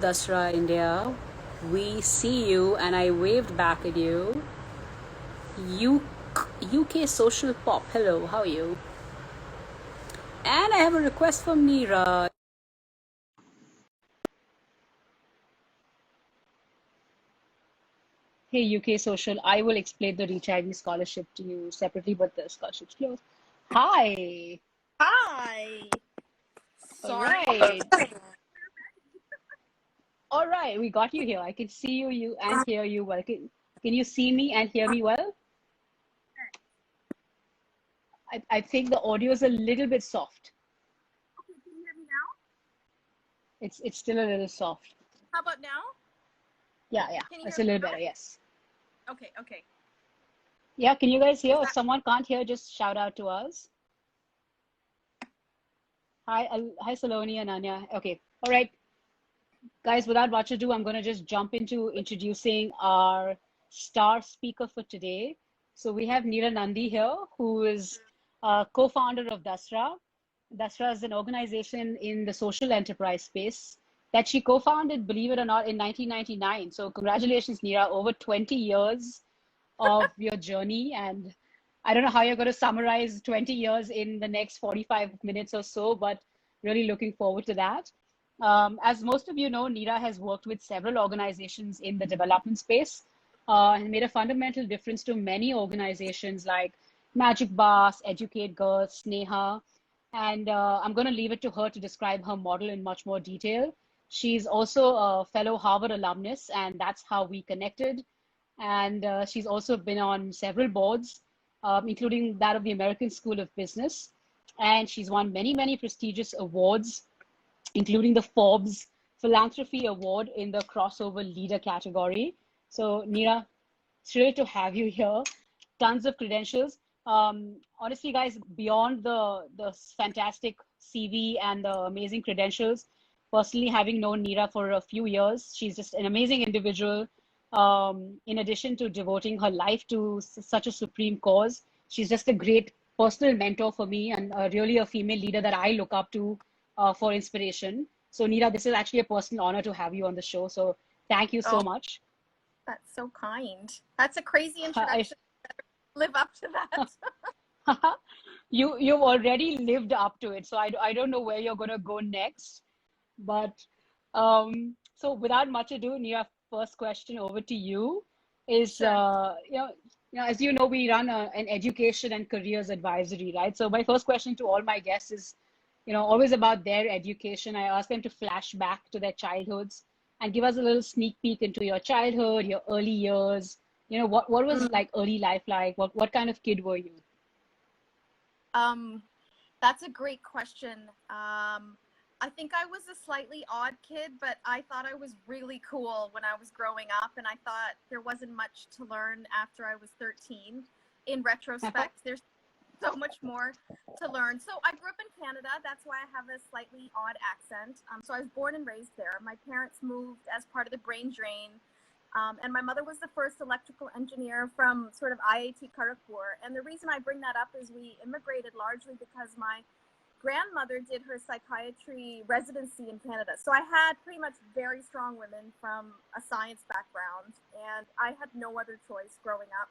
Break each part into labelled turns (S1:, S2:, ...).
S1: Dasra India. We see you, and I waved back at you. U- UK Social Pop. Hello, how are you? And I have a request from Neera. Hey, UK Social, I will explain the Reach ID scholarship to you separately, but the scholarship's closed. Hi.
S2: Hi.
S1: All
S2: Sorry.
S1: right. All right, we got you here. I can see you and hear you well. Can you see me and hear me well? I think the audio is a little bit soft.
S2: Okay, can you hear me now?
S1: It's still a little soft.
S2: How about now?
S1: Yeah,
S2: Can you
S1: it's
S2: hear
S1: a
S2: me
S1: little
S2: now?
S1: better, yes.
S2: Okay.
S1: Yeah, can you guys hear?
S2: Is
S1: If
S2: that
S1: someone can't hear, just shout out to us. Hi, Saloni and Anya. Okay, all right, guys, without much ado, I'm going to just jump into introducing our star speaker for today. So we have Neera Nundy here, who is co-founder of Dastra. Dastra is an organization in the social enterprise space that she co-founded, believe it or not, in 1999. So congratulations, Neera, over 20 years of your journey. And I don't know how you're going to summarize 20 years in the next 45 minutes or so, but really looking forward to that. As most of you know, Neera has worked with several organizations in the development space and made a fundamental difference to many organizations like Magic Bus, Educate Girls, Sneha. And I'm going to leave it to her to describe her model in much more detail. She's also a fellow Harvard alumnus, and that's how we connected. And she's also been on several boards, including that of the American School of Business. And she's won many prestigious awards, including the Forbes Philanthropy Award in the crossover leader category. So, Neera, thrilled to have you here. Tons of credentials. Honestly, guys, beyond the fantastic CV and the amazing credentials, personally having known Neera for a few years, she's just an amazing individual. In addition to devoting her life to such a supreme cause, she's just a great personal mentor for me and really a female leader that I look up to for inspiration. So, Neera, this is actually a personal honor to have you on the show. So, thank you so
S2: Oh,
S1: much.
S2: that's so kind. That's a crazy
S1: I,
S2: introduction. Live up to that.
S1: you've already lived up to it, so I don't know where you're gonna go next. But so without much ado, Nia, first question over to you is
S2: Sure.
S1: as you know, we run an education and careers advisory, right? So my first question to all my guests is, always about their education. I ask them to flash back to their childhoods and give us a little sneak peek into your childhood, your early years. What was
S2: Mm,
S1: like early life like? What kind of kid were you?
S2: Um, that's a great question. I think I was a slightly odd kid, but I thought I was really cool when I was growing up, and I thought there wasn't much to learn after I was 13. In retrospect, there's so much more to learn. So I grew up in Canada. That's why I have a slightly odd accent. So I was born and raised there. My parents moved as part of the brain drain. And my mother was the first electrical engineer from sort of IIT Kharagpur. And the reason I bring that up is we immigrated largely because my grandmother did her psychiatry residency in Canada. So I had pretty much very strong women from a science background. And I had no other choice growing up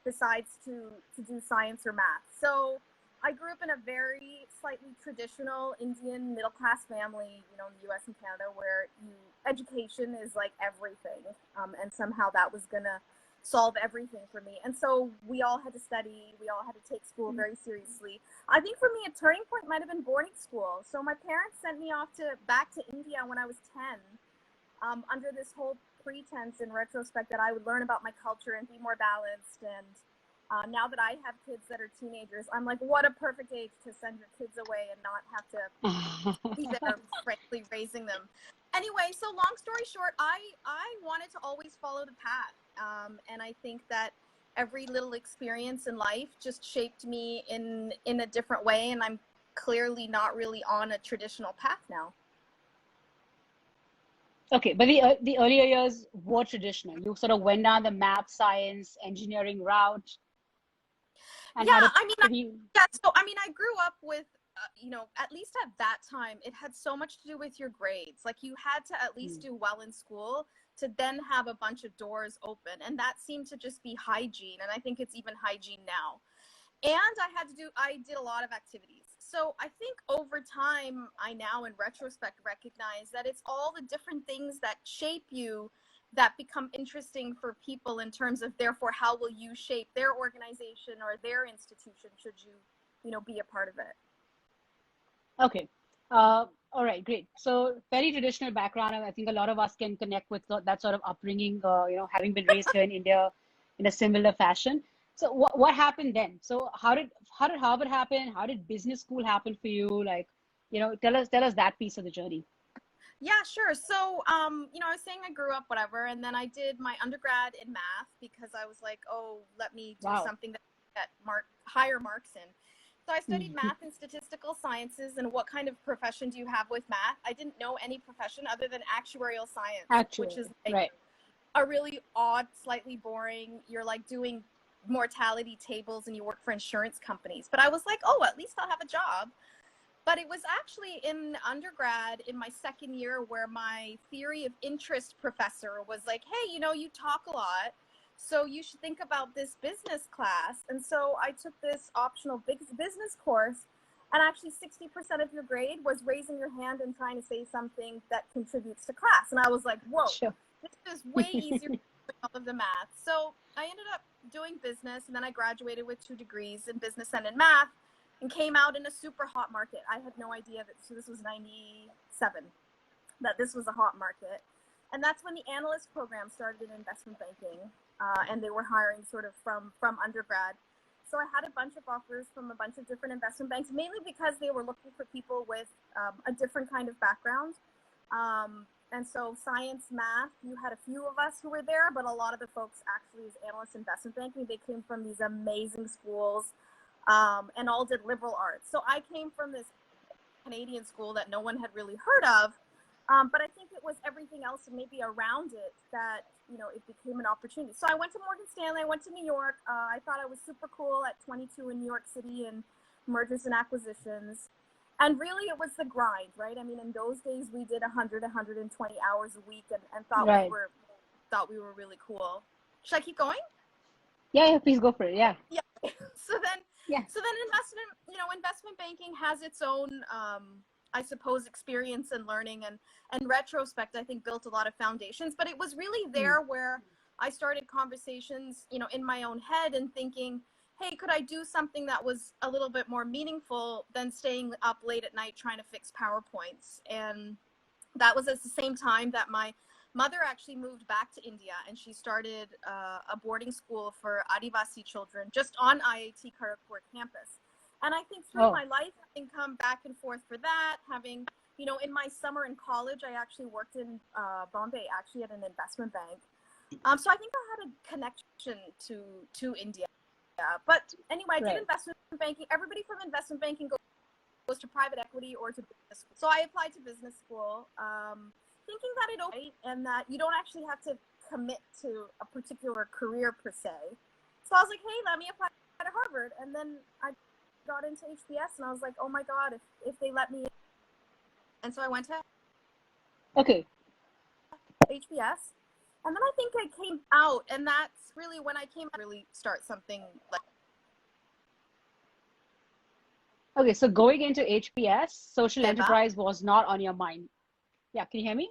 S2: besides to do science or math. So I grew up in a very slightly traditional Indian middle class family, in the US and Canada, where education is like everything. And somehow that was going to solve everything for me. And so we all had to study, we all had to take school very seriously. I think for me, a turning point might have been boarding school. So my parents sent me off back to India when I was 10, under this whole pretense in retrospect that I would learn about my culture and be more balanced. And now that I have kids that are teenagers, I'm like, what a perfect age to send your kids away and not have to be there, frankly, raising them. Anyway, so long story short, I wanted to always follow the path. And I think that every little experience in life just shaped me in a different way. And I'm clearly not really on a traditional path now.
S1: Okay, but the earlier years were traditional. You sort of went down the math, science, engineering route and
S2: Yeah,
S1: had a
S2: I mean,
S1: pretty
S2: yeah. So I mean, I grew up with at least at that time, it had so much to do with your grades. Like you had to at least do well in school to then have a bunch of doors open. And that seemed to just be hygiene. And I think it's even hygiene now. And I did a lot of activities. So I think over time, I now in retrospect recognize that it's all the different things that shape you that become interesting for people in terms of therefore how will you shape their organization or their institution should you, be a part of it.
S1: Okay. All right, great. So very traditional background, and I think a lot of us can connect with that sort of upbringing, having been raised here in India in a similar fashion. So what happened then? So how did Harvard happen? How did business school happen for you? Like, tell us that piece of the journey.
S2: Yeah, sure. So, I was saying I grew up, whatever, and then I did my undergrad in math because I was like, oh, let me do
S1: Wow.
S2: something that higher marks in. So I studied math and statistical sciences, and what kind of profession do you have with math? I didn't know any profession other than actuarial science, which
S1: Actually,
S2: is like
S1: right.
S2: a really odd, slightly boring, you're like doing mortality tables and you work for insurance companies. But I was like, oh, at least I'll have a job. But it was actually in undergrad in my second year where my theory of interest professor was like, hey, you talk a lot, so you should think about this business class. And so I took this optional business course, and actually 60% of your grade was raising your hand and trying to say something that contributes to class. And I was like, whoa,
S1: Sure.
S2: this is way easier than all of the math. So I ended up doing business, and then I graduated with 2 degrees in business and in math, and came out in a super hot market. I had no idea that, so this was 97, that this was a hot market. And that's when the analyst program started in investment banking, and they were hiring sort of from undergrad. So I had a bunch of offers from a bunch of different investment banks, mainly because they were looking for people with a different kind of background. And so science, math, you had a few of us who were there, but a lot of the folks actually as analysts in investment banking, they came from these amazing schools, and all did liberal arts. So I came from this Canadian school that no one had really heard of, but I think it was everything else and maybe around it that, it became an opportunity. So I went to Morgan Stanley, I went to New York. I thought I was super cool at 22 in New York City and mergers and acquisitions. And really it was the grind, right? I mean, in those days we did 120 hours a week and thought
S1: Right.
S2: we were really cool. Should I keep going?
S1: Yeah, please go for it. Yeah.
S2: Yeah. So then
S1: Yeah.
S2: investment banking has its own, I suppose, experience and learning, and retrospect, I think, built a lot of foundations. But it was really there where I started conversations, in my own head and thinking, hey, could I do something that was a little bit more meaningful than staying up late at night trying to fix PowerPoints? And that was at the same time that my mother actually moved back to India, and she started a boarding school for Adivasi children just on IIT Kharagpur campus. And I think through my life, having come back and forth for that, having, in my summer in college, I actually worked in Bombay, actually at an investment bank. So I think I had a connection to India. But anyway, I did investment banking. Everybody from investment banking goes to private equity or to business school. So I applied to business school, thinking that it okay and that you don't actually have to commit to a particular career per se. So I was like, hey, let me apply to Harvard. And then I got into HBS, and I was like, oh my God, if they let me in. And so I went to HBS. And then I think I came out, and that's really when I came out, really start something like.
S1: Okay, so going into HBS, social enterprise was not on your mind. Yeah, can you hear me?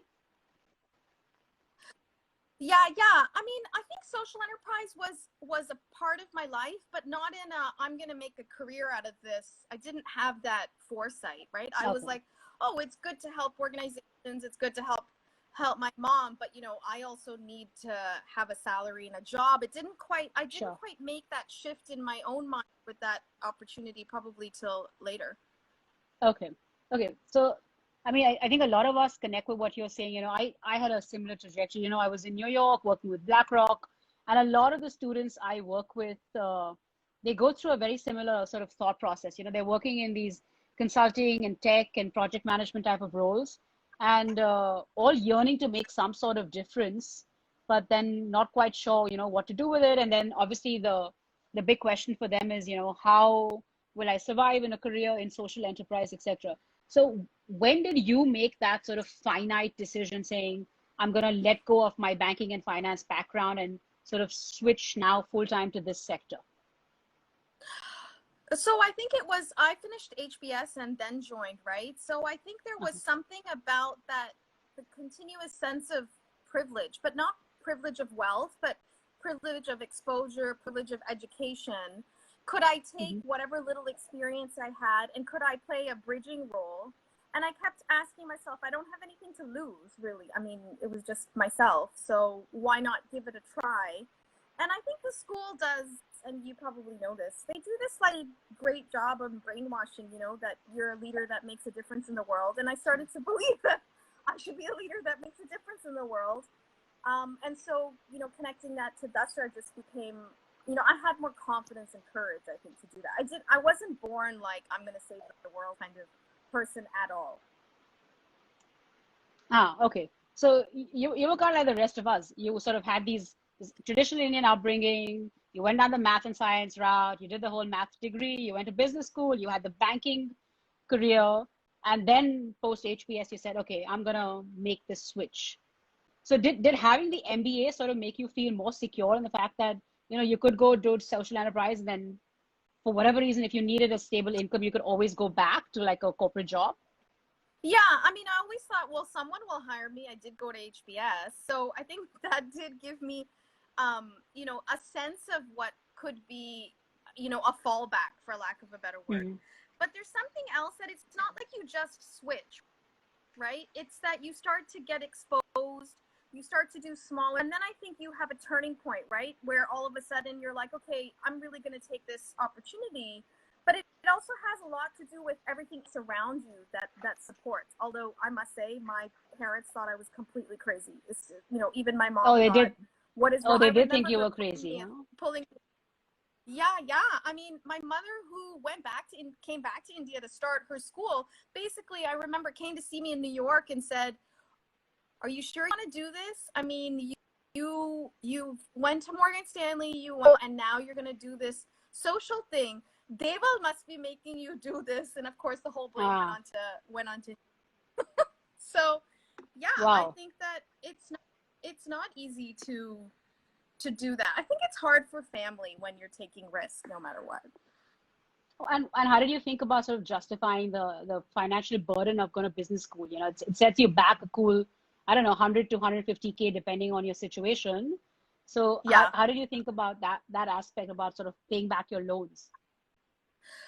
S2: Yeah. I mean, I think social enterprise was a part of my life, but not in I'm going to make a career out of this. I didn't have that foresight, right? I was like, oh, it's good to help organizations. It's good to help my mom, but I also need to have a salary and a job. I didn't quite make that shift in my own mind with that opportunity probably till later.
S1: Okay. So, I mean, I think a lot of us connect with what you're saying. I had a similar trajectory. I was in New York working with BlackRock, and a lot of the students I work with, they go through a very similar sort of thought process. They're working in these consulting and tech and project management type of roles, and all yearning to make some sort of difference, but then not quite sure, what to do with it. And then obviously the big question for them is, how Will I survive in a career in social enterprise, etc.? So when did you make that sort of finite decision saying, I'm going to let go of my banking and finance background and sort of switch now full time to this sector?
S2: So I think it was, I finished HBS and then joined, right? So I think there was something about that, the continuous sense of privilege, but not privilege of wealth, but privilege of exposure, privilege of education. Could I take whatever little experience I had and could I play a bridging role? And I kept asking myself, I don't have anything to lose, really. I mean, it was just myself. So why not give it a try? And I think the school does, and you probably know this, they do this like great job of brainwashing, you know, that you're a leader that makes a difference in the world. And I started to believe that I should be a leader that makes a difference in the world. And so, you know, connecting that to Dastra just became, you know, I had more confidence and courage, I think, to do that. I wasn't born like, I'm going to save the world kind of person at all.
S1: Okay. So you were kind of like the rest of us. You sort of had this traditional Indian upbringing. You went down the math and science route. You did the whole math degree. You went to business school. You had the banking career. And then post HBS, you said, okay, I'm going to make this switch. So did having the MBA sort of make you feel more secure in the fact that, you know, you could go do social enterprise and then for whatever reason, if you needed a stable income, you could always go back to like a corporate job?
S2: Yeah, I mean, I always thought, well, someone will hire me. I did go to HBS. So I think that did give me, you know, a sense of what could be, you know, a fallback, for lack of a better word. But there's something else that it's not like you just switch, right? It's that you start to get exposed, you start to do smaller, and then I think you have a turning point, right? Where all of a sudden you're like, okay, I'm really going to take this opportunity. But it also has a lot to do with everything around you that supports. Although I must say, my parents thought I was completely crazy. It's, you know, even my mom
S1: Oh, they
S2: thought,
S1: did.
S2: what is
S1: Oh,
S2: wrong?
S1: they
S2: I
S1: did think
S2: remember
S1: you
S2: her
S1: were crazy, huh?
S2: pulling. Yeah. I mean, my mother, who came back to India to start her school, basically, I remember came to see me in New York and said, "Are you sure you want to do this? I mean, you went to Morgan Stanley, and now you're going to do this social thing. Deval must be making you do this." And of course, the whole blame went on to. So, yeah, I
S1: Wow.
S2: think that it's not easy to do that. I think it's hard for family when you're taking risks, no matter what.
S1: And how did you think about sort of justifying the financial burden of going to business school? You know, it sets you back a cool, I don't know, 100 to 150K depending on your situation. So
S2: Yeah.
S1: how did you think about that aspect about sort of paying back your loans?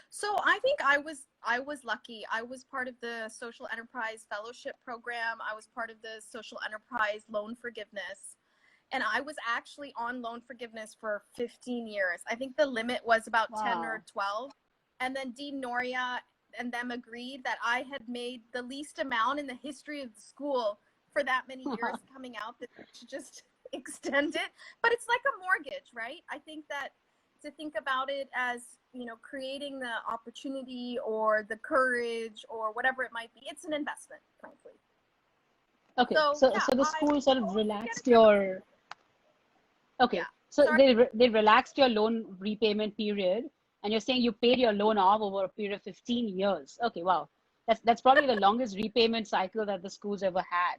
S2: So I think I was lucky. I was part of the Social Enterprise Fellowship Program. I was part of the Social Enterprise Loan Forgiveness. And I was actually on loan forgiveness for 15 years. I think the limit was about 10 or 12. And then Dean Noria and them agreed that I had made the least amount in the history of the school for that many years coming out, that to just extend it. But it's like a mortgage, right? I think that to think about it as, you know, creating the opportunity or the courage or whatever it might be, it's an investment, frankly.
S1: Okay,
S2: So yeah,
S1: so the
S2: I
S1: school sort of
S2: totally get
S1: relaxed
S2: it from
S1: your, okay,
S2: yeah.
S1: so
S2: Sorry.
S1: they relaxed your loan repayment period, and you're saying you paid your loan off over a period of 15 years. Okay, wow. That's probably the longest repayment cycle that the school's ever had.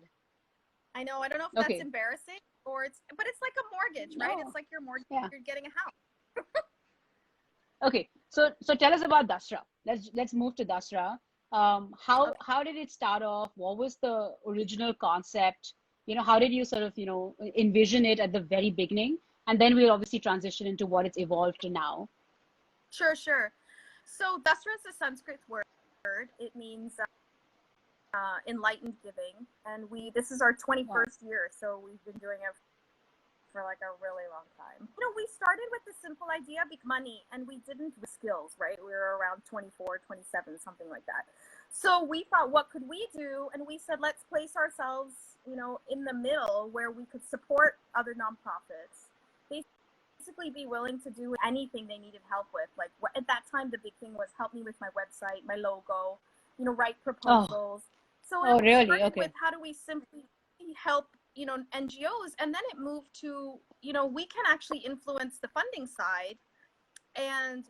S2: I know. I don't know if that's
S1: Okay.
S2: embarrassing or but it's like a mortgage, right?
S1: No.
S2: It's like your mortgage.
S1: Yeah.
S2: You're getting a house.
S1: Okay. So tell us about Dasra. Let's move to Dasra. How did it start off? What was the original concept? You know, how did you sort of, you know, envision it at the very beginning? And then we'll obviously transition into what it's evolved to now.
S2: Sure. So Dasra is a Sanskrit word. It means enlightened giving, and this is our 21st year, so we've been doing it for like a really long time. You know, we started with the simple idea of money, and we didn't with skills, right? We were around 24, 27, something like that. So we thought, what could we do? And we said, let's place ourselves, you know, in the middle where we could support other nonprofits, basically be willing to do anything they needed help with. Like at that time, the big thing was help me with my website, my logo, you know, write proposals. So it
S1: Really?
S2: started
S1: Okay.
S2: with how do we simply help, you know, NGOs, and then it moved to, you know, we can actually influence the funding side. and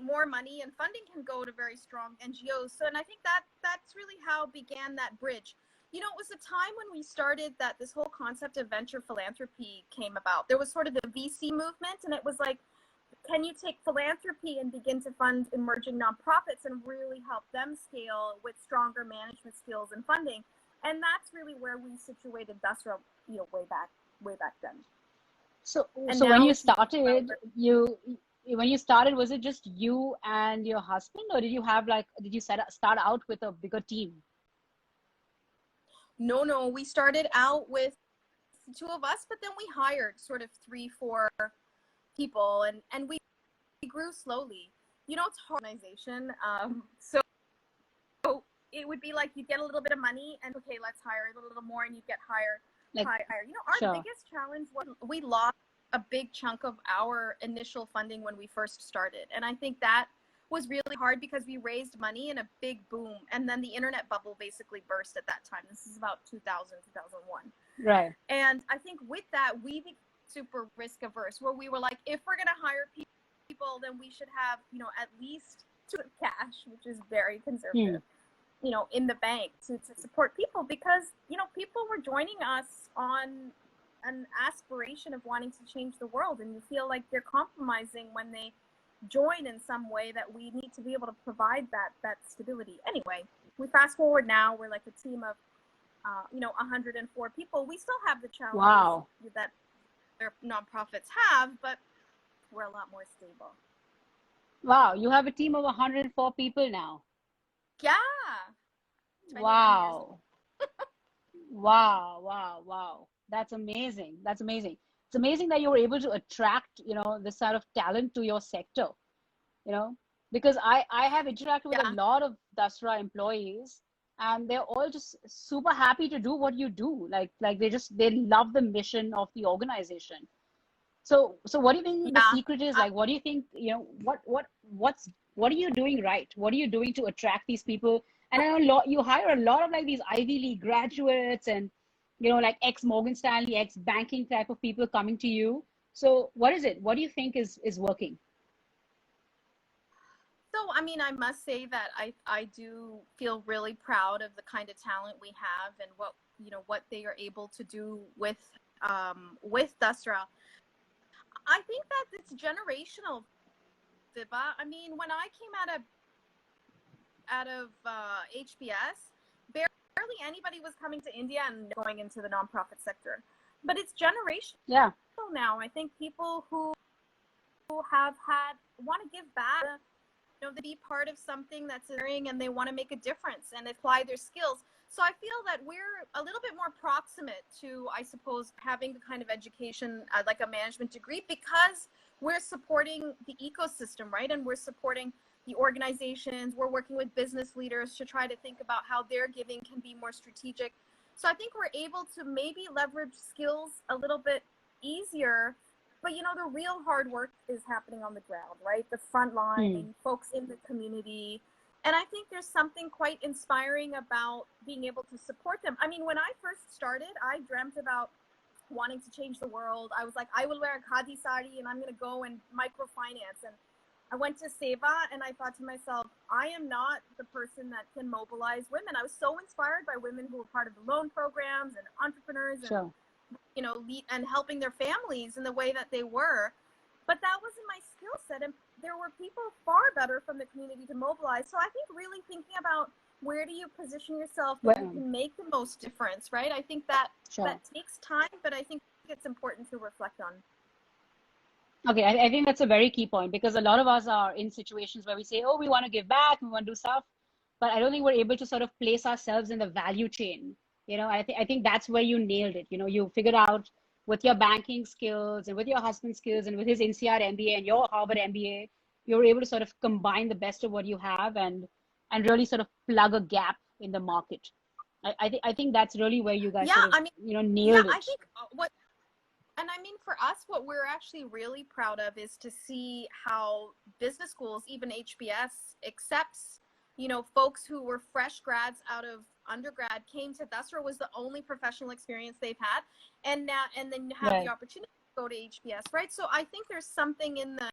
S2: more money and funding can go to very strong NGOs. So, and I think that's really how began that bridge. You know, it was a time when we started that this whole concept of venture philanthropy came about. There was sort of the VC movement, and it was like, can you take philanthropy and begin to fund emerging nonprofits and really help them scale with stronger management skills and funding? And that's really where we situated Dasra, you know, way back then.
S1: So,
S2: And
S1: so when
S2: now
S1: you
S2: it's
S1: started, when you started, was it just you and your husband, or did you start out with a bigger team?
S2: No, we started out with the two of us, but then we hired sort of 3-4 people, and we grew slowly. You know, it's hard organization. So it would be like you get a little bit of money and okay, let's hire a little more, and you get higher. You know, our
S1: Sure.
S2: biggest challenge was we lost a big chunk of our initial funding when we first started. And I think that was really hard because we raised money in a big boom. And then the internet bubble basically burst at that time. This is about 2000, 2001.
S1: Right.
S2: And I think with that, we became super risk averse, where we were like, if we're going to hire people, then we should have, you know, at least cash, which is very conservative. You know, in the bank to support people, because, you know, people were joining us on an aspiration of wanting to change the world, and you feel like they're compromising when they join in some way that we need to be able to provide that stability. Anyway, we fast forward now, we're like a team of, you know, 104 people. We still have the challenges that their nonprofits have, but we're a lot more stable.
S1: Wow, you have a team of 104 people now.
S2: Yeah.
S1: Wow. Wow. That's amazing. That's amazing. It's amazing that you were able to attract, you know, this sort of talent to your sector, you know, because I have interacted with a lot of Dasra employees, and they're all just super happy to do what you do. Like they love the mission of the organization. So what do you think the secret is? Like, what do you think, you know, what are you doing right? What are you doing to attract these people? And I know you hire a lot of like these Ivy League graduates and, you know, like ex-Morgan Stanley, ex-banking type of people coming to you. So what is it? What do you think is working?
S2: So, I mean, I must say that I do feel really proud of the kind of talent we have and what, you know, what they are able to do with Dastra. I think that it's generational, Vibha. I mean, when I came out of HBS, barely anybody was coming to India and going into the nonprofit sector. But it's generational now. I think people who have want to give back, you know, they be part of something that's enduring, and they want to make a difference and apply their skills. So I feel that we're a little bit more proximate to, I suppose, having the kind of education like a management degree, because we're supporting the ecosystem, right? And we're supporting the organizations. We're working with business leaders to try to think about how their giving can be more strategic. So I think we're able to maybe leverage skills a little bit easier. But, you know, the real hard work is happening on the ground, right? The front line, folks in the community. And I think there's something quite inspiring about being able to support them. I mean, when I first started, I dreamt about wanting to change the world. I was like, I will wear a khadi sari and I'm going to go and microfinance. And I went to Seva and I thought to myself, I am not the person that can mobilize women. I was so inspired by women who were part of the loan programs and entrepreneurs and, you know, and helping their families in the way that they were. But that wasn't my skill set. And there were people far better from the community to mobilize. So I think really thinking about where do you position yourself that you can make the most difference, right? I think that that takes time, but I think it's important to reflect on.
S1: Okay, I think that's a very key point, because a lot of us are in situations where we say, oh, we want to give back, we want to do stuff, but I don't think we're able to sort of place ourselves in the value chain. You know, I think that's where you nailed it. You know, you figured out with your banking skills and with your husband's skills and with his NCR MBA and your Harvard MBA, you're able to sort of combine the best of what you have and really sort of plug a gap in the market. I think that's really where you guys sort of, you know, nailed it.
S2: I think and I mean, for us, what we're actually really proud of is to see how business schools, even HBS, accepts, you know, folks who were fresh grads out of undergrad, came to Dasra, was the only professional experience they've had, and then have the opportunity to go to HBS, right? So I think there's something in the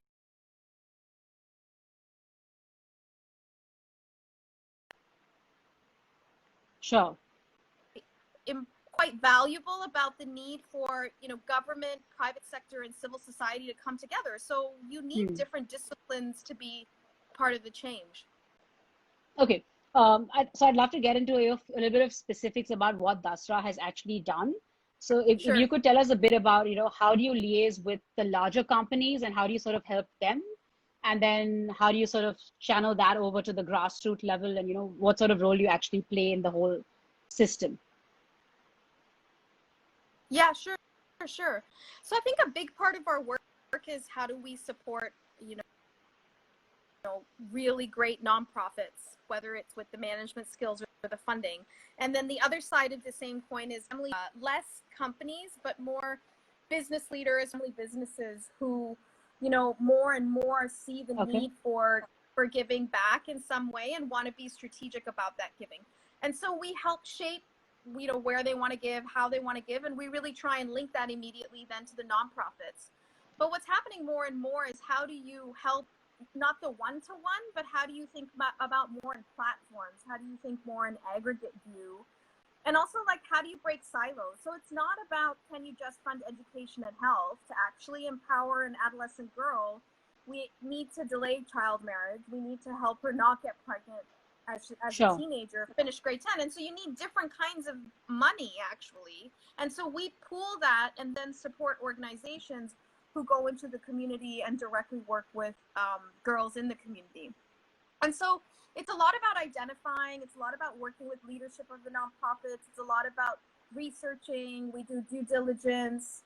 S1: Sure.
S2: quite valuable about the need for, government, private sector, and civil society to come together. So you need different disciplines to be part of the change.
S1: Okay. So I'd love to get into a little bit of specifics about what Dasra has actually done. So if
S2: Sure.
S1: you could tell us a bit about, how do you liaise with the larger companies and how do you sort of help them? And then how do you sort of channel that over to the grassroots level and, what sort of role you actually play in the whole system?
S2: Yeah, sure, sure. So I think a big part of our work is how do we support, really great nonprofits, whether it's with the management skills or the funding. And then the other side of the same coin is less companies, but more business leaders, family businesses who, more and more see the need for giving back in some way and want to be strategic about that giving. And so we help shape, where they want to give, how they want to give, and we really try and link that immediately then to the nonprofits. But what's happening more and more is how do you help not the one-to-one, but how do you think about more in platforms? How do you think more in aggregate view? And also, how do you break silos? So it's not about, can you just fund education and health? To actually empower an adolescent girl, we need to delay child marriage. We need to help her not get pregnant as a teenager, finish grade 10. And so you need different kinds of money, actually. And so we pool that and then support organizations who go into the community and directly work with girls in the community. And so it's a lot about identifying, it's a lot about working with leadership of the nonprofits, it's a lot about researching, we do due diligence.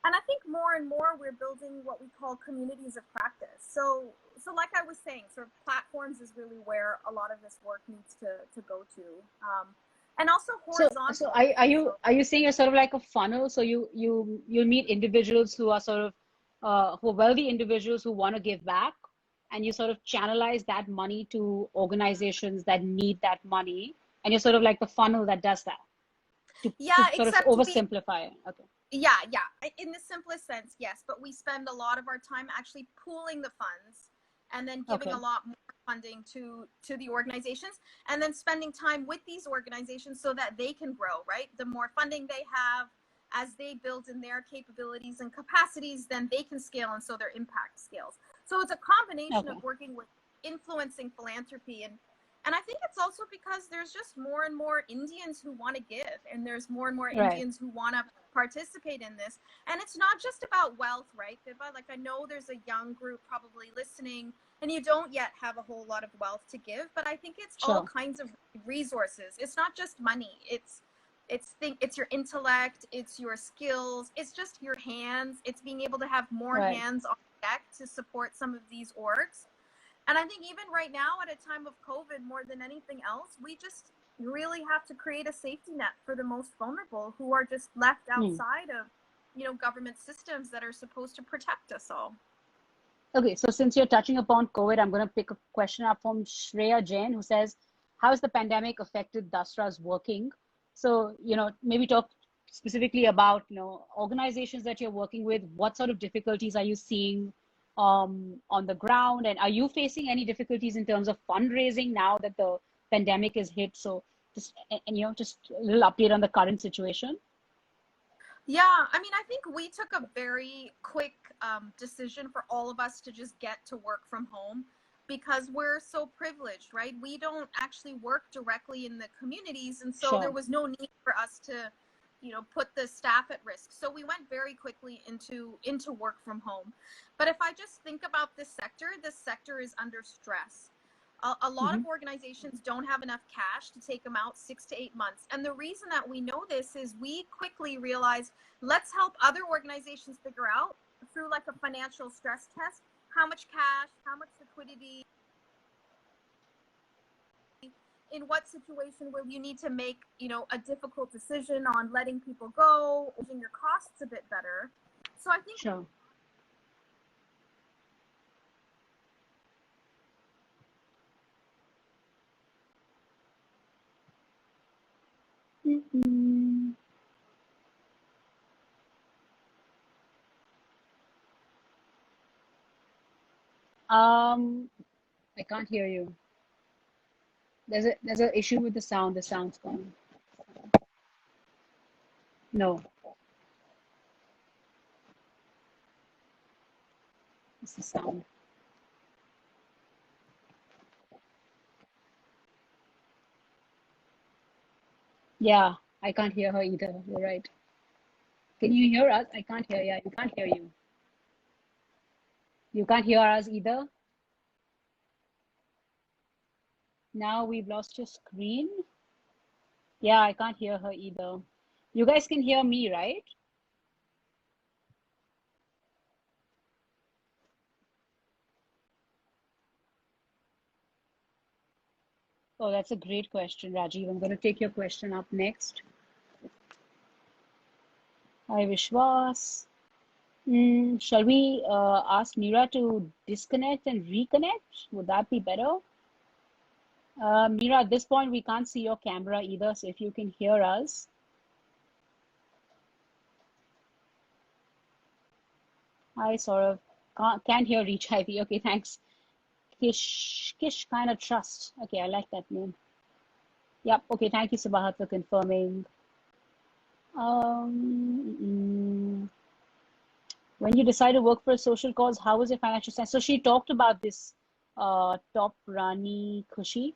S2: And I think more and more we're building what we call communities of practice. So like I was saying, sort of platforms is really where a lot of this work needs to go to. And also horizontal.
S1: So are you saying you're sort of like a funnel? So you meet individuals who are sort of who are wealthy individuals who want to give back, and you sort of channelize that money to organizations that need that money, and you're sort of like the funnel that does that. To sort of oversimplify it. Okay.
S2: Yeah. In the simplest sense, yes. But we spend a lot of our time actually pooling the funds and then giving a lot more funding to the organizations, and then spending time with these organizations so that they can grow, right? The more funding they have, as they build in their capabilities and capacities, then they can scale, and so their impact scales. So it's a combination of working with influencing philanthropy, and I think it's also because there's just more and more Indians who want to give, and there's more and more Indians who want to participate in this. And it's not just about wealth, right, Vibha? Like, I know there's a young group probably listening, and you don't yet have a whole lot of wealth to give, but I think it's all kinds of resources. It's not just money. It's your intellect, it's your skills, it's just your hands, it's being able to have more hands on deck to support some of these orgs. And I think even right now, at a time of COVID, more than anything else, we just really have to create a safety net for the most vulnerable who are just left outside of, government systems that are supposed to protect us all.
S1: Okay, so since you're touching upon COVID, I'm going to pick a question up from Shreya Jain, who says, how has the pandemic affected Dastra's working? So, maybe talk specifically about, organizations that you're working with. What sort of difficulties are you seeing on the ground? And are you facing any difficulties in terms of fundraising now that the pandemic is hit? So just a little update on the current situation.
S2: Yeah, I mean, I think we took a very quick decision for all of us to just get to work from home, because we're so privileged, right? We don't actually work directly in the communities. And so there was no need for us to, put the staff at risk. So we went very quickly into work from home. But if I just think about this sector is under stress. A lot of organizations don't have enough cash to take them out 6 to 8 months. And the reason that we know this is we quickly realized, let's help other organizations figure out through like a financial stress test, how much cash, how much liquidity, in what situation will you need to make, a difficult decision on letting people go, or your costs a bit better. So I think
S1: I can't hear you. There's an issue with the sound. The sound's gone. No, it's the sound. Yeah, I can't hear her either. You're right. Can you hear us? I can't hear. Yeah, you can't hear you. You can't hear us either. Now we've lost your screen. Yeah, I can't hear her either. You guys can hear me, right? Oh, that's a great question, Rajiv. I'm going to take your question up next. Hi, Vishwas. Shall we ask Neera to disconnect and reconnect? Would that be better? Neera, at this point, we can't see your camera either, so if you can hear us. Hi, Saurav. Can't hear Reach IV. Okay, thanks. Kish kind of trust. Okay, I like that name. Yep. Okay, thank you, Sabahat, for confirming. When you decide to work for a social cause, how was your financial stance? So she talked about this top Rani Khushi.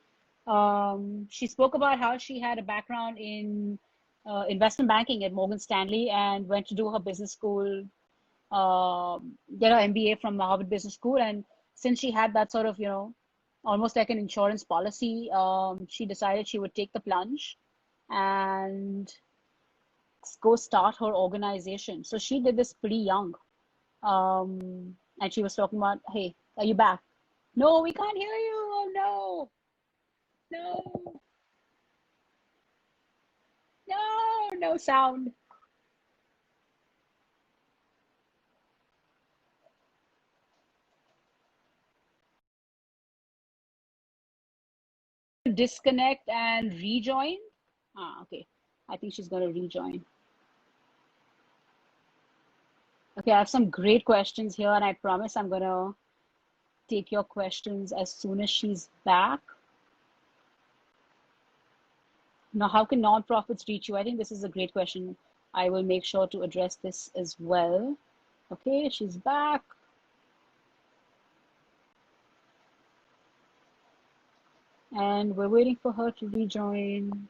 S1: She spoke about how she had a background in investment banking at Morgan Stanley and went to do her business school, get her MBA from the Harvard Business School. And since she had that sort of, almost like an insurance policy, she decided she would take the plunge and go start her organization. So she did this pretty young. And she was talking about, hey, are you back? No, we can't hear you. Oh no, no, no sound. Disconnect and rejoin. Ah, okay. I think she's going to rejoin. Okay, I have some great questions here, and I promise I'm going to take your questions as soon as she's back. Now, how can nonprofits reach you? I think this is a great question. I will make sure to address this as well. Okay, she's back. And we're waiting for her to rejoin.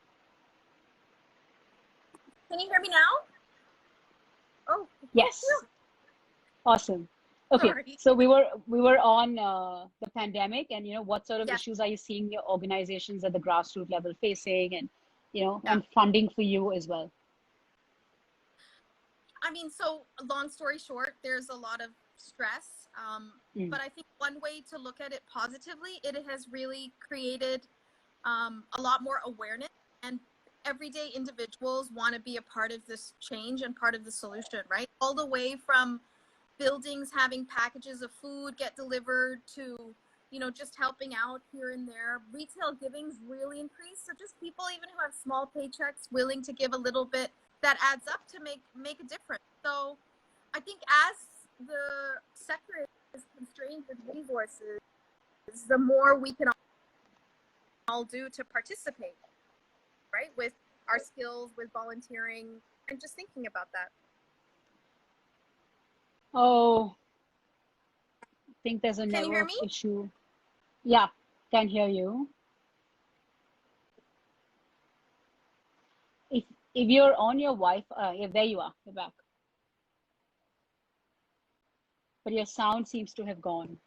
S2: Can you hear me now? Oh,
S1: Yes. Awesome. Okay,
S2: sorry.
S1: so we were on the pandemic, and what sort of
S2: Yes.
S1: issues are you seeing your organizations at the grassroots level facing, and
S2: Yeah.
S1: and funding for you as well?
S2: I mean, so long story short, there's a lot of stress. But I think one way to look at it positively, it has really created a lot more awareness, and everyday individuals want to be a part of this change and part of the solution, right? All the way from buildings having packages of food get delivered to just helping out here and there. Retail giving's really increased, so just people even who have small paychecks willing to give a little bit, that adds up to make a difference. So I think as the sector is constrained with resources, the more we can all do to participate, right, with our skills, with volunteering, and just thinking about that.
S1: Oh, I think there's a
S2: Can you hear
S1: network
S2: me?
S1: issue. Yeah, can hear you. If you're on your Wi-Fi, yeah, there you are. You're back. But your sound seems to have gone.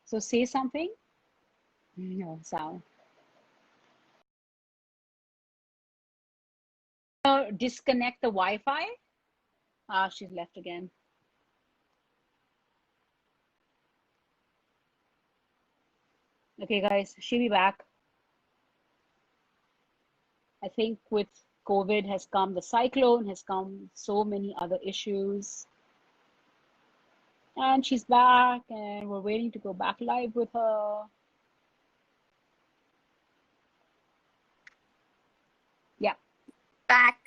S1: So say something. No sound. Disconnect the Wi-Fi. Ah, she's left again. Okay, guys, she'll be back. I think with COVID has come the cyclone, has come so many other issues. And she's back, and we're waiting to go back live with her. Yeah.
S2: Back.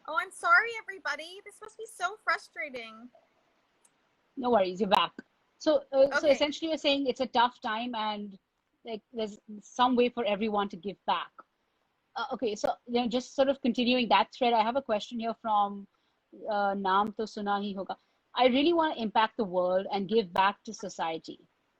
S2: Oh, I'm sorry, everybody. This must be so frustrating.
S1: No worries, you're back. So, so
S2: Okay.
S1: essentially, you're saying it's a tough time, and like there's some way for everyone to give back. Okay, so just sort of continuing that thread, I have a question here from Naam to Suna Hi Hoga. I really want to impact the world and give back to society.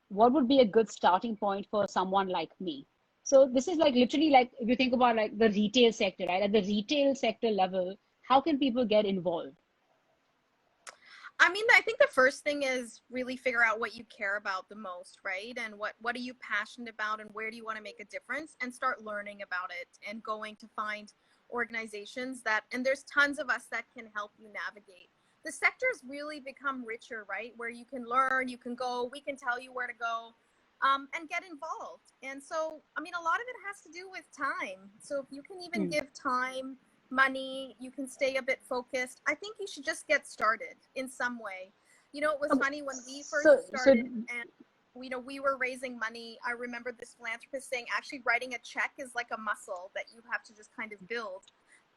S1: What would be a good starting point for someone like me? So this is like literally like if you think about like the retail sector, right? At the retail sector level, how can people get involved?
S2: I mean, I think the first thing is really figure out what you care about the most, right? And what are you passionate about and where do you want to make a difference, and start learning about it and going to find organizations that, and there's tons of us that can help you navigate. The sector's really become richer, right? Where you can learn, you can go, we can tell you where to go, and get involved. And so, I mean, a lot of it has to do with time. So if you can even
S1: Hmm.
S2: give time, money, you can stay a bit focused. I think you should just get started in some way. You know, it was
S1: Okay.
S2: funny when we
S1: So
S2: first
S1: so
S2: started and we were raising money. I remember this philanthropist saying actually writing a check is like a muscle that you have to just kind of build.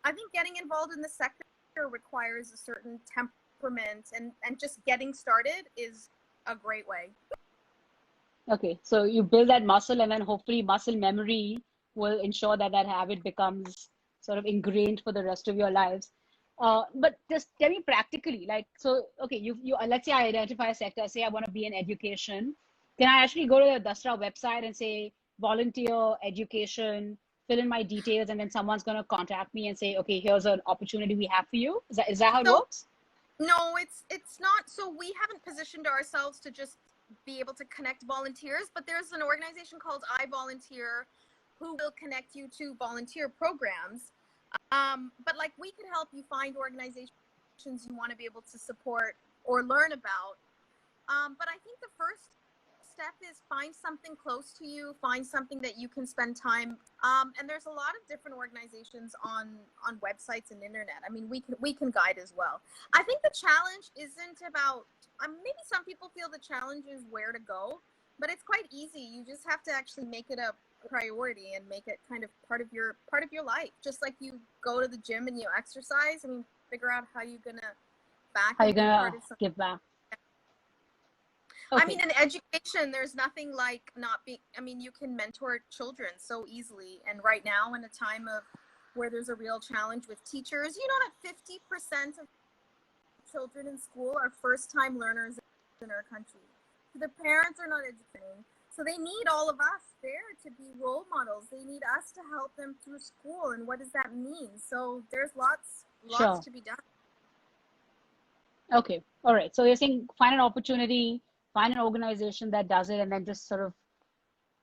S2: I think getting involved in the sector requires a certain temperament, and just getting started is a great way.
S1: okay, so you build that muscle, and then hopefully muscle memory will ensure that that habit becomes sort of ingrained for the rest of your lives. But just tell me practically, like, so, okay, you let's say I identify a sector, say I want to be in education. Can I actually go to the Dastra website and say volunteer education, fill in my details, and then someone's going to contact me and say, okay, here's an opportunity we have for you? Is that how it
S2: So
S1: works?
S2: no, it's not. So we haven't positioned ourselves to just be able to connect volunteers, but there's an organization called I Volunteer who will connect you to volunteer programs. But like we can help you find organizations you want to be able to support or learn about. But I think the first step is find something close to you, find something that you can spend time. And there's a lot of different organizations on websites and internet. I mean, we can guide as well. I think the challenge isn't about. Maybe some people feel the challenge is where to go, but it's quite easy. You just have to actually make it a priority and make it kind of part of your life. Just like you go to the gym and you exercise. I mean, figure out how you're gonna back
S1: How are you
S2: and be
S1: gonna
S2: part of something.
S1: give back?
S2: I
S1: Okay.
S2: mean, in education, there's nothing like not being, I mean, you can mentor children so easily. And right now, in a time of where there's a real challenge with teachers, you know that 50% of children in school are first time learners in our country. So the parents are not educating. So they need all of us there to be role models. They need us to help them through school. And what does that mean? So there's lots
S1: Sure.
S2: to be done.
S1: Okay. All right. So you're saying find an opportunity, find an organization that does it, and then just sort of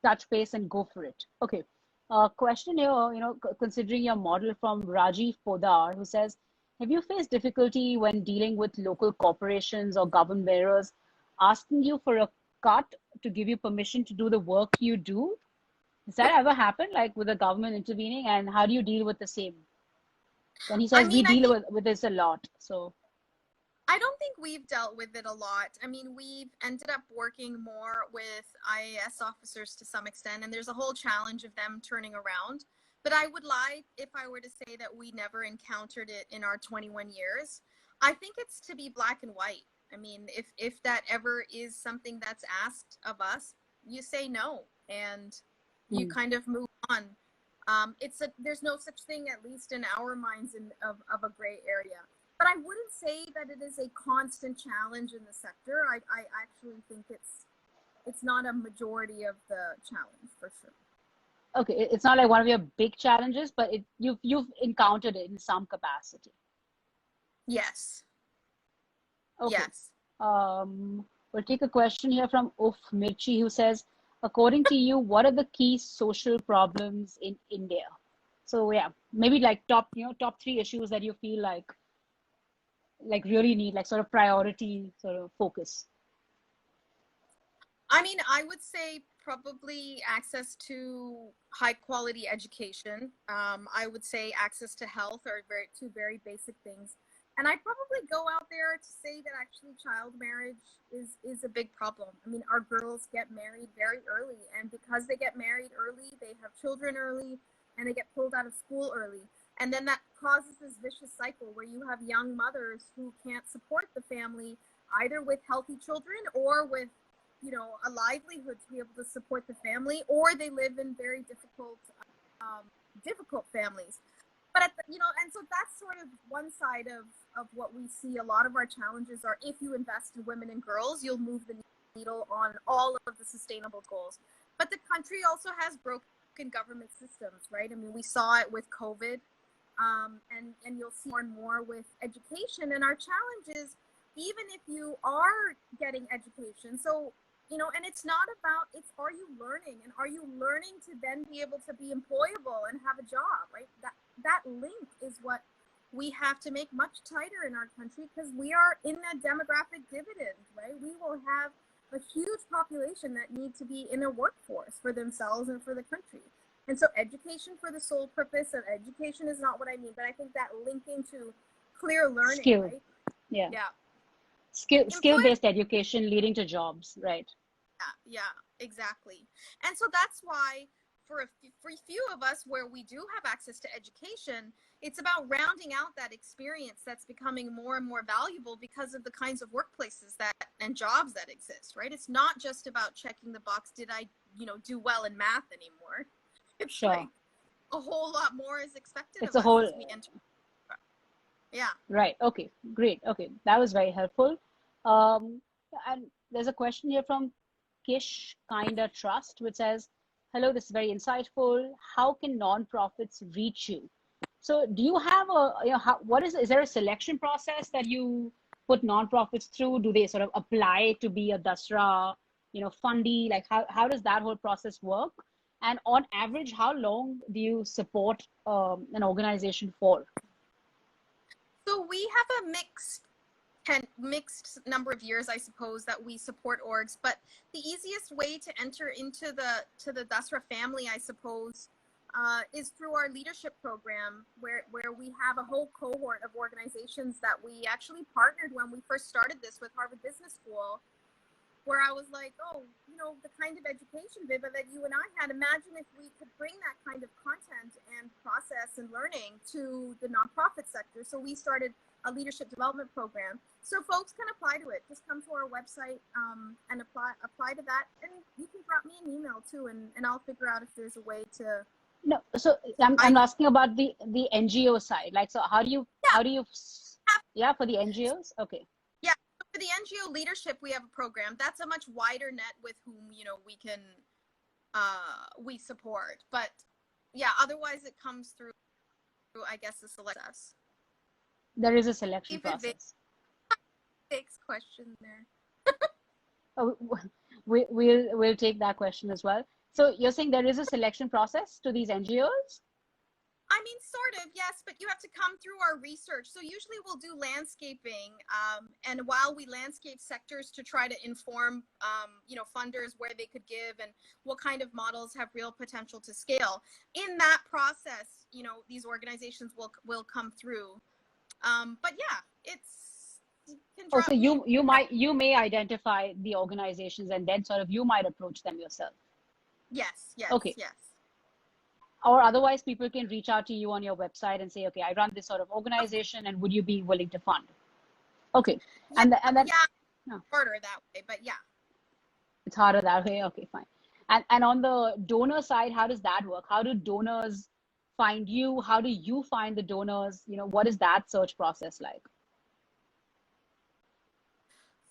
S1: touch base and go for it. Okay. Question here, considering your model from Rajiv Podar, who says, have you faced difficulty when dealing with local corporations or government bearers asking you for a cut to give you permission to do the work you do? Has that ever happened, like with the government intervening? And how do you deal with the same? Then he
S2: I
S1: says we
S2: mean, I
S1: deal
S2: think
S1: with this a lot. So,
S2: I don't think we've dealt with it a lot. I mean, we've ended up working more with IAS officers to some extent, and there's a whole challenge of them turning around. But I would lie if I were to say that we never encountered it in our 21 years. I think it's to be black and white. I mean, if that ever is something that's asked of us, you say no, and you
S1: hmm.
S2: kind of move on. There's no such thing, at least in our minds, of a gray area. But I wouldn't say that it is a constant challenge in the sector. I actually think it's not a majority of the challenge for sure.
S1: Okay, it's not like one of your big challenges, but you've encountered it in some capacity.
S2: Yes.
S1: Okay.
S2: Yes.
S1: We'll take a question here from Uf Mirchi, who says, according to you, what are the key social problems in India? So yeah, maybe like top three issues that you feel like really need like sort of priority sort of focus.
S2: I mean, I would say probably access to high quality education. I would say access to health are two very basic things. And I'd probably go out there to say that actually child marriage is a big problem. I mean, our girls get married very early, and because they get married early, they have children early, and they get pulled out of school early. And then that causes this vicious cycle where you have young mothers who can't support the family either with healthy children or with a livelihood to be able to support the family, or they live in very difficult difficult families. But and so that's sort of one side of what we see. A lot of our challenges are, if you invest in women and girls, you'll move the needle on all of the sustainable goals. But the country also has broken government systems, right? I mean, we saw it with COVID, and you'll see more and more with education. And our challenge is, even if you are getting education, so and it's not about, it's, are you learning, and are you learning to then be able to be employable and have a job, right? That link is what we have to make much tighter in our country, because we are in a demographic dividend, right? We will have a huge population that need to be in a workforce for themselves and for the country. And so education for the sole purpose of education is not what I mean, but I think that linking to clear learning,
S1: Skill.
S2: right?
S1: Yeah.
S2: Yeah.
S1: Skill-based education leading to jobs, right?
S2: Yeah, exactly. And so that's why for a few of us where we do have access to education, it's about rounding out that experience that's becoming more and more valuable because of the kinds of workplaces that and jobs that exist, right? It's not just about checking the box, did I, do well in math anymore? It's
S1: Sure.
S2: like a whole lot more is expected
S1: It's
S2: of
S1: a whole,
S2: us as we enter. Yeah.
S1: right. Okay, great. Okay, that was very helpful. And there's a question here from Kish Kinda Trust, which says, hello, this is very insightful. How can nonprofits reach you? So do you have is there a selection process that you put nonprofits through? Do they sort of apply to be a Dasra, fundee? Like how does that whole process work? And on average, how long do you support an organization for?
S2: So we have a mixed number of years, I suppose, that we support orgs. But the easiest way to enter into the Dasra family, I suppose, is through our leadership program, where we have a whole cohort of organizations that we actually partnered when we first started this with Harvard Business School, where I was like, oh, the kind of education, Vibha, that you and I had, imagine if we could bring that kind of content and process and learning to the nonprofit sector. So we started a leadership development program. So folks can apply to it. Just come to our website and apply to that. And you can drop me an email too, and I'll figure out if there's a way to.
S1: No, so I'm asking about the NGO side. Like, so how do you for the NGOs? Okay.
S2: Yeah, for the NGO leadership, we have a program. That's a much wider net with whom we support. But yeah, otherwise it comes through, I guess, the select us.
S1: There is a selection process.
S2: Next question there.
S1: Oh, we'll take that question as well. So you're saying there is a selection process to these NGOs?
S2: I mean, sort of, yes, but you have to come through our research. So usually we'll do landscaping, and while we landscape sectors to try to inform, funders where they could give and what kind of models have real potential to scale. In that process, these organizations will come through. But yeah,
S1: so you may identify the organizations and then sort of you might approach them yourself.
S2: Yes.
S1: Okay.
S2: Yes.
S1: Or otherwise people can reach out to you on your website and say, okay, I run this sort of organization and would you be willing to fund? Okay.
S2: Yeah,
S1: and then
S2: harder that way, but yeah.
S1: It's harder that way. Okay, fine. And on the donor side, how does that work? How do donors find you? How do you find the donors? What is that search process like?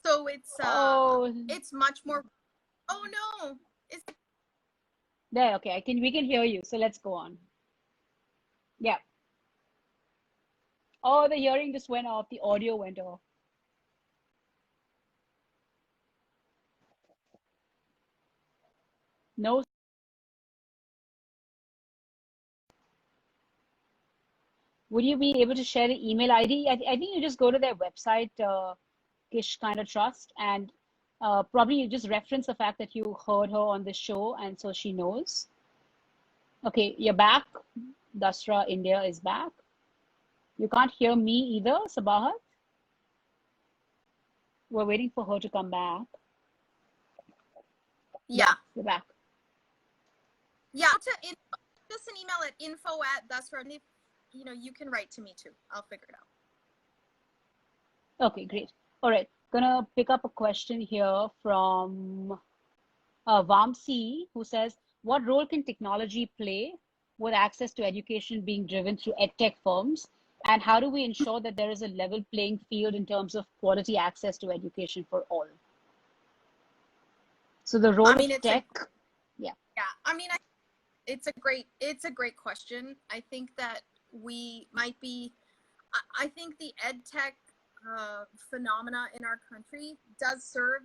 S2: So it's much more. Oh no! It's
S1: there. Okay, we can hear you. So let's go on. Yeah. Oh, the hearing just went off. The audio went off. No. Would you be able to share the email ID? I think you just go to their website, Kish Kinda Trust, and probably you just reference the fact that you heard her on this show, and so she knows. Okay, you're back. Dasra India is back. You can't hear me either, Sabahat. We're waiting for her to come back.
S2: Yeah,
S1: you're back.
S2: Yeah, just an email at info@dasra, and if you can write to me too. I'll figure it
S1: out. Okay, great. All right, gonna pick up a question here from Vamsi, who says, what role can technology play with access to education being driven through edtech firms? And how do we ensure that there is a level playing field in terms of quality access to education for all? So the role
S2: I mean,
S1: of
S2: it's a
S1: tech, yeah.
S2: yeah. I mean, it's a great question. I think that we might be. I think the ed tech phenomena in our country does serve,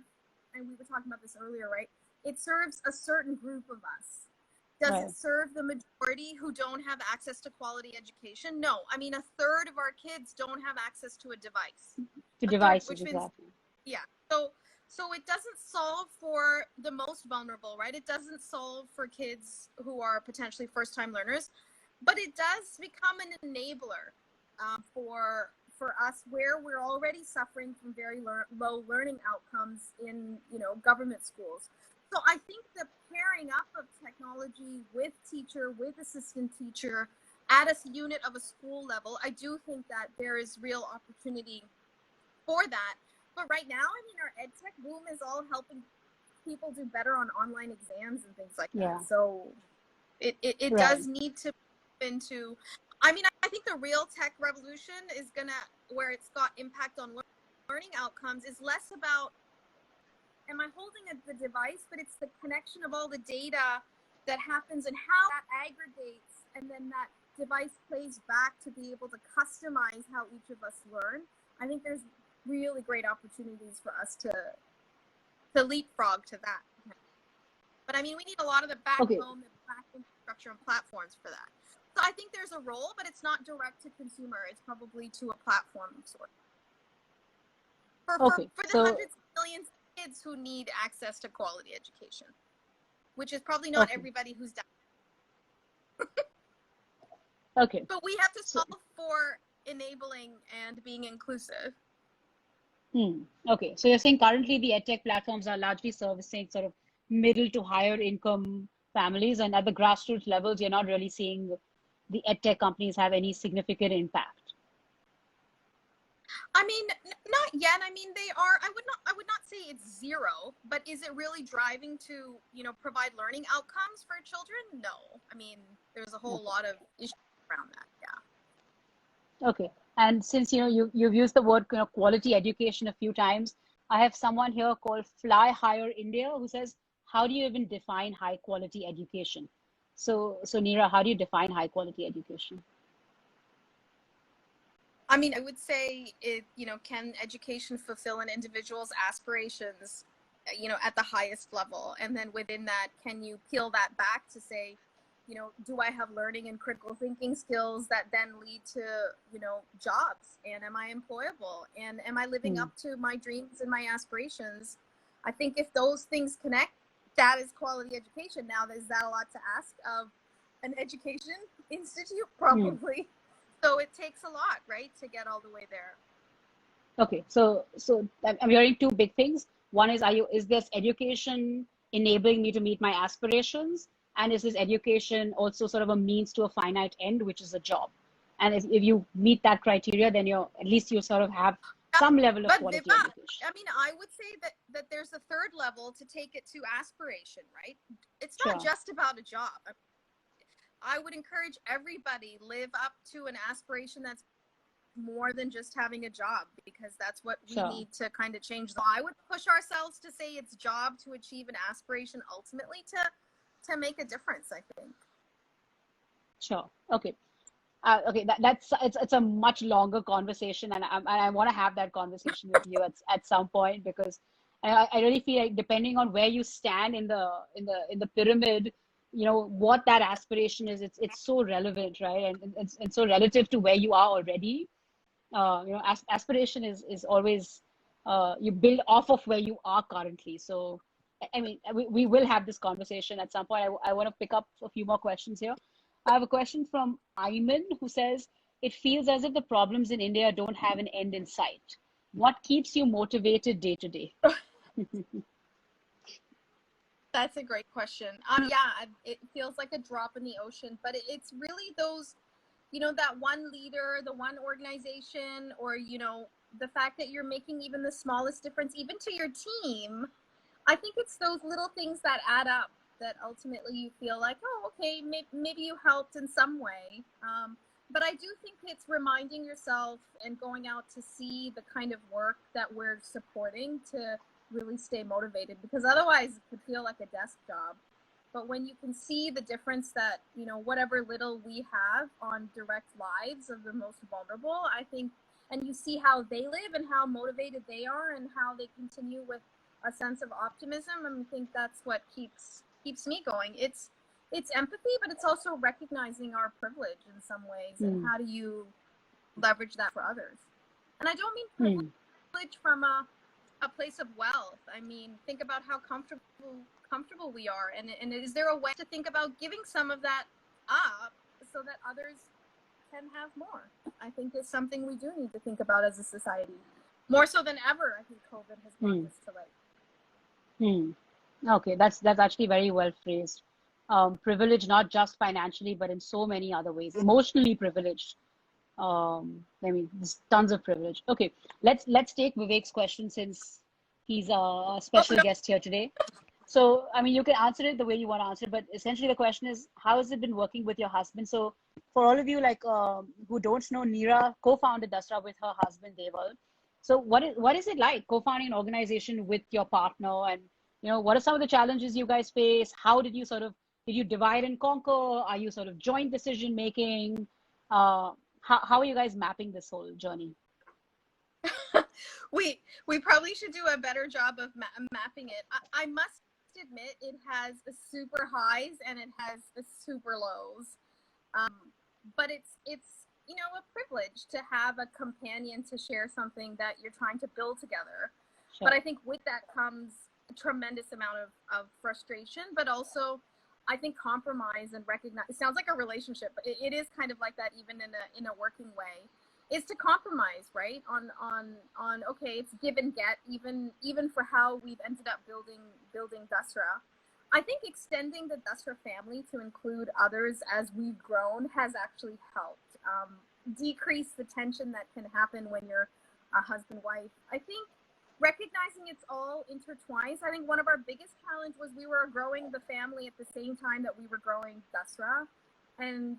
S2: and we were talking about this earlier, right? It serves a certain group of us. Does
S1: Right.
S2: it serve the majority who don't have access to quality education? No. I mean, a third of our kids don't have access to a device.
S1: To
S2: A third,
S1: devices,
S2: which means,
S1: exactly.
S2: yeah. So it doesn't solve for the most vulnerable, right? It doesn't solve for kids who are potentially first-time learners, but it does become an enabler for us where we're already suffering from very low learning outcomes in government schools. So I think the pairing up of technology with teacher, with assistant teacher at a unit of a school level, I do think that there is real opportunity for that. But right now, I mean, our ed tech boom is all helping people do better on online exams and things like
S1: Yeah.
S2: that. So it
S1: Right.
S2: does need to into, I mean, I think the real tech revolution is gonna, where it's got impact on learning outcomes, is less about am I holding the device, but it's the connection of all the data that happens and how that aggregates, and then that device plays back to be able to customize how each of us learn. I think there's really great opportunities for us to leapfrog to that. But I mean, we need a lot of the backbone, the back infrastructure and platforms for that. So I think there's a role, but it's not direct to consumer. It's probably to a platform of sorts. For the hundreds of millions of kids who need access to quality education, which is probably not everybody who's done.
S1: Okay.
S2: But we have to solve for enabling and being inclusive.
S1: Okay. So you're saying currently the edtech platforms are largely servicing sort of middle to higher income families, and at the grassroots levels, you're not really seeing the edtech companies have any significant impact.
S2: I mean, not yet. I mean, they are. I would not say it's zero, but is it really driving to provide learning outcomes for children? No. I mean, there's a whole lot of issues around that. Yeah.
S1: Okay. And since you've used the word quality education a few times, I have someone here called Fly Higher India who says, how do you even define high quality education? So Neera, how do you define high quality education?
S2: I mean, I would say can education fulfill an individual's aspirations, at the highest level? And then within that, can you peel that back to say, do I have learning and critical thinking skills that then lead to, jobs? And am I employable? And am I living up to my dreams and my aspirations? I think if those things connect, that is quality education. Now, is that a lot to ask of an education institute? Probably. So it takes a lot, right, to get all the way there.
S1: Okay, so I'm hearing two big things. One is, is this education enabling me to meet my aspirations? And is this education also sort of a means to a finite end, which is a job? And if you meet that criteria, then at least you sort of have some level of quality education.
S2: I mean, I would say that there's a third level to take it to aspiration, right? It's not just about a job. I would encourage everybody live up to an aspiration that's more than just having a job, because that's what we need to kind of change. I would push ourselves to say it's job to achieve an aspiration ultimately to make a difference, I think.
S1: Sure. Okay. Okay. It's a much longer conversation, and I want to have that conversation with you at some point, because I really feel like depending on where you stand in the pyramid, what that aspiration is, it's so relevant, right? And it's so relative to where you are already. Aspiration is always you build off of where you are currently. So I mean, we will have this conversation at some point. I want to pick up a few more questions here. I have a question from Ayman, who says, it feels as if the problems in India don't have an end in sight. What keeps you motivated day to day?
S2: That's a great question. Yeah, it feels like a drop in the ocean, but it's really those, that one leader, the one organization, or, the fact that you're making even the smallest difference, even to your team. I think it's those little things that add up that ultimately you feel like, oh, okay, maybe you helped in some way. But I do think it's reminding yourself and going out to see the kind of work that we're supporting to really stay motivated, because otherwise it could feel like a desk job. But when you can see the difference that, you know, whatever little we have on direct lives of the most vulnerable, I think, and you see how they live and how motivated they are and how they continue with a sense of optimism, and I think that's what keeps me going. It's empathy, but it's also recognizing our privilege in some ways, and how do you leverage that for others. And I don't mean privilege from a place of wealth. I mean, think about how comfortable we are, and is there a way to think about giving some of that up so that others can have more? I think it's something we do need to think about as a society, more so than ever. I think COVID has brought this to light.
S1: Okay, that's actually very well phrased. Privilege, not just financially, but in so many other ways. Emotionally privileged. I mean, there's tons of privilege. Okay, let's take Vivek's question since he's a special guest here today. So, I mean, you can answer it the way you want to answer it, but essentially the question is, how has it been working with your husband? So, for all of you like who don't know, Neera co-founded Dastra with her husband Deval. So, what is it like co-founding an organization with your partner, and you know, what are some of the challenges you guys face? How did you divide and conquer? Are you sort of joint decision making? How are you guys mapping this whole journey?
S2: We probably should do a better job of mapping it. I must admit, it has a super highs and it has a super lows. But it's you know, a privilege to have a companion to share something that you're trying to build together. Sure. But I think with that comes a tremendous amount of frustration, but also I think compromise and recognize. It sounds like a relationship, but it is kind of like that even in a working way. Is to compromise, right? On okay, it's give and get, even for how we've ended up building Dasra. I think extending the Dasra family to include others as we've grown has actually helped decrease the tension that can happen when you're a husband-wife. I think recognizing it's all intertwined. I think one of our biggest challenge was we were growing the family at the same time that we were growing Dasra. And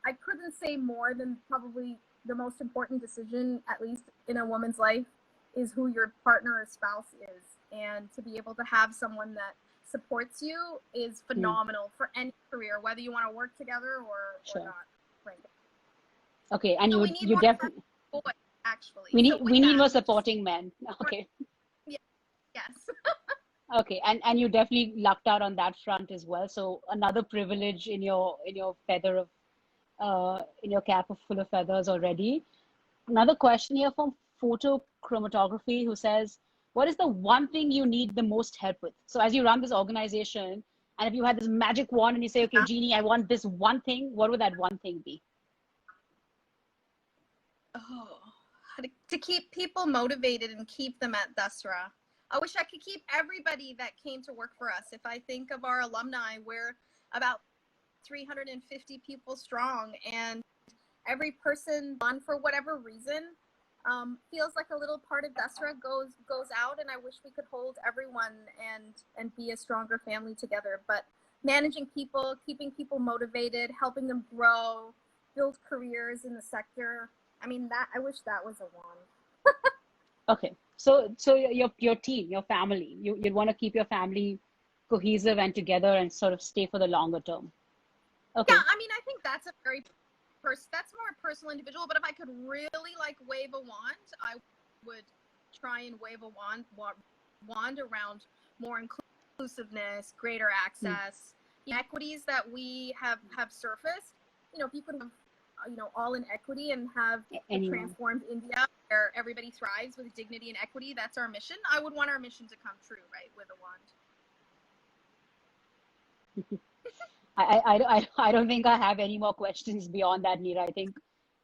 S2: I couldn't say more than probably the most important decision, at least in a woman's life, is who your partner or spouse is. And to be able to have someone that supports you is phenomenal for any career, whether you want to work together or not. Right.
S1: Okay, and so you definitely actually we need more supporting men. Okay.
S2: Yeah. Yes.
S1: Okay, and you definitely lucked out on that front as well. So another privilege in your feather of in your cap of full of feathers already. Another question here from Photo Chromatography who says, what is the one thing you need the most help with? So as you run this organization, and if you had this magic wand and you say, okay, Jeannie, I want this one thing, what would that one thing be?
S2: Oh, to keep people motivated and keep them at Dasra. I wish I could keep everybody that came to work for us. If I think of our alumni, we're about 350 people strong, and every person, for whatever reason, feels like a little part of Dasra goes out, and I wish we could hold everyone and be a stronger family together. But managing people, keeping people motivated, helping them grow, build careers in the sector. I mean, that I wish that was a wand.
S1: Okay, so your team, your family, you'd want to keep your family cohesive and together and sort of stay for the longer term. Okay.
S2: Yeah, I mean, I think that's a very that's more personal, individual. But if I could really like wave a wand, I would try and wave a wand around more inclusiveness, greater access, equities that we have surfaced. You know, if you could have, all in equity and have a transformed India where everybody thrives with dignity and equity, that's our mission. I would want our mission to come true, right, with a wand.
S1: I don't think I have any more questions beyond that, Neera.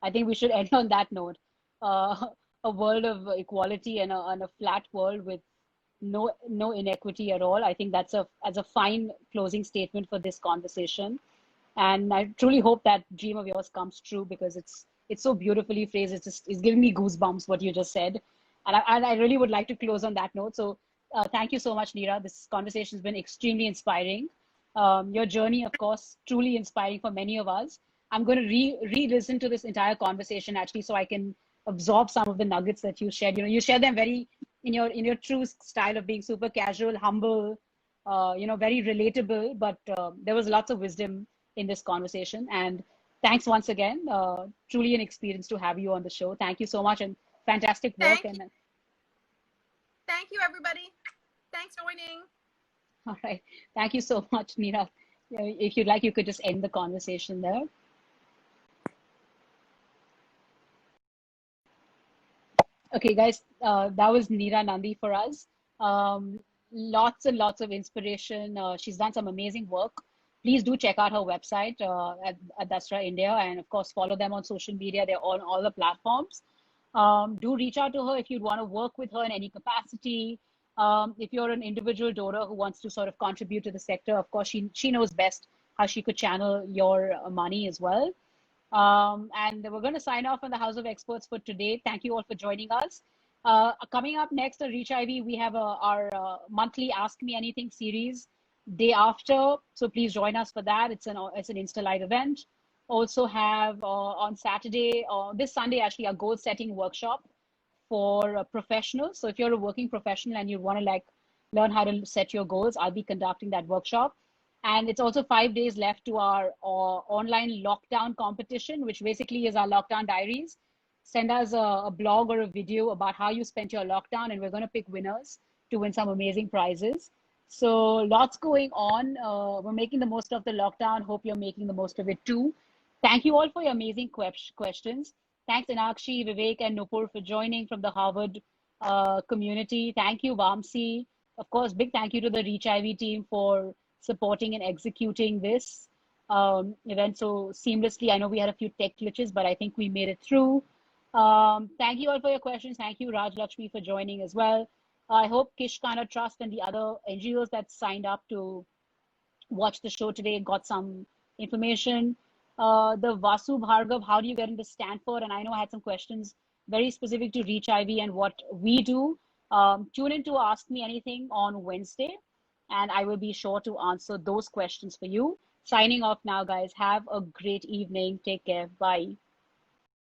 S1: I think we should end on that note. A world of equality and a flat world with no inequity at all. I think that's a fine closing statement for this conversation. And I truly hope that dream of yours comes true, because it's so beautifully phrased. It's giving me goosebumps what you just said, and I really would like to close on that note. So thank you so much, Neera. This conversation has been extremely inspiring. Your journey, of course, truly inspiring for many of us. I'm going to re-listen to this entire conversation actually, so I can absorb some of the nuggets that you shared. You share them very in your true style of being super casual, humble, very relatable. But there was lots of wisdom in this conversation. And thanks once again. Truly an experience to have you on the show. Thank you so much, and fantastic work.
S2: Thank you.
S1: And
S2: Thank you, everybody. Thanks for joining.
S1: all right, thank you so much, Neera. If you'd like, you could just end the conversation there. Okay, guys, that was Neera Nundy for us. Lots and lots of inspiration. She's done some amazing work. Please do check out her website at Dasra India, and of course, follow them on social media. They're on all the platforms. Do reach out to her if you'd want to work with her in any capacity. If you're an individual donor who wants to sort of contribute to the sector, of course, she knows best how she could channel your money as well. And we're going to sign off on the House of Experts for today. Thank you all for joining us. Coming up next on Reach IV, we have our monthly Ask Me Anything series day after. So please join us for that. It's an Insta Live event. Also have on Saturday, this Sunday, actually, a goal setting workshop for professionals. So if you're a working professional and you want to learn how to set your goals, I'll be conducting that workshop. And it's also 5 days left to our online lockdown competition, which basically is our lockdown diaries. Send us a blog or a video about how you spent your lockdown, and we're going to pick winners to win some amazing prizes. So lots going on. We're making the most of the lockdown. Hope you're making the most of it too. Thank you all for your amazing questions. Thanks, Inakshi, Vivek, and Nupur for joining from the Harvard community. Thank you, Vamsi. Of course, big thank you to the Reach IV team for supporting and executing this event so seamlessly. I know we had a few tech glitches, but I think we made it through. Thank you all for your questions. Thank you, Raj Lakshmi, for joining as well. I hope Kishkana Trust and the other NGOs that signed up to watch the show today got some information. The Vasu Bhargav, how do you get into Stanford? And I know I had some questions very specific to Reach IV and what we do. Tune in to Ask Me Anything on Wednesday, and I will be sure to answer those questions for you. Signing off now, guys. Have a great evening. Take care. Bye.